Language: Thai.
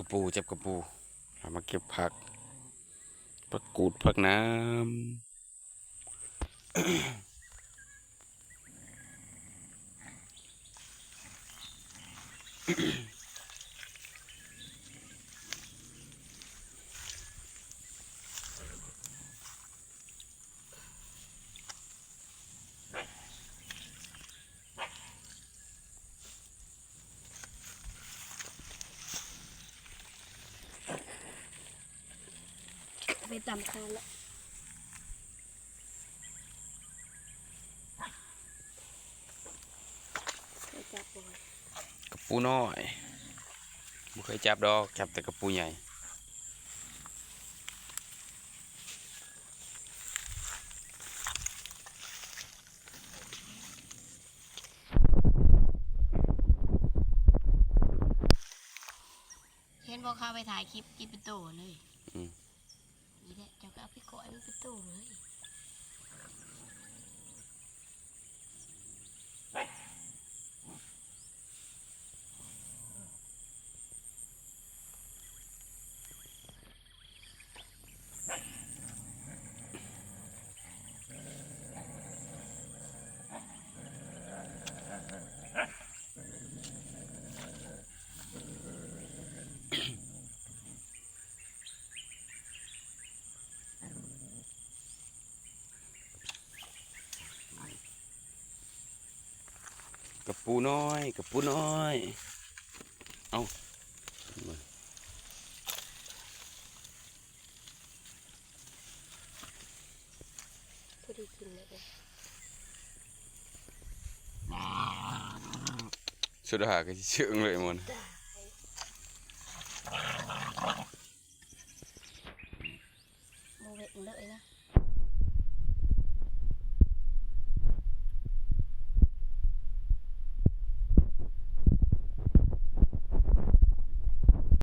กระปูจับกระปูเอามาเก็บผักกูดผักน้ำ ไปตำคานแล้วไปจับบ่อย กระปูน้อยไม่เคยจับดอกจับแต่กระปูใหญ่เห็นบอกเขาไปถ่ายคลิปกินเป็นโตเลยนี่แหละเจ้าก็เอาไปก่อยมันเป็นโตเลยกระปูน้อยกระปูน้อยเอาพอดีกินเลย สุดหาก็เชื่องเลยมัน จ้า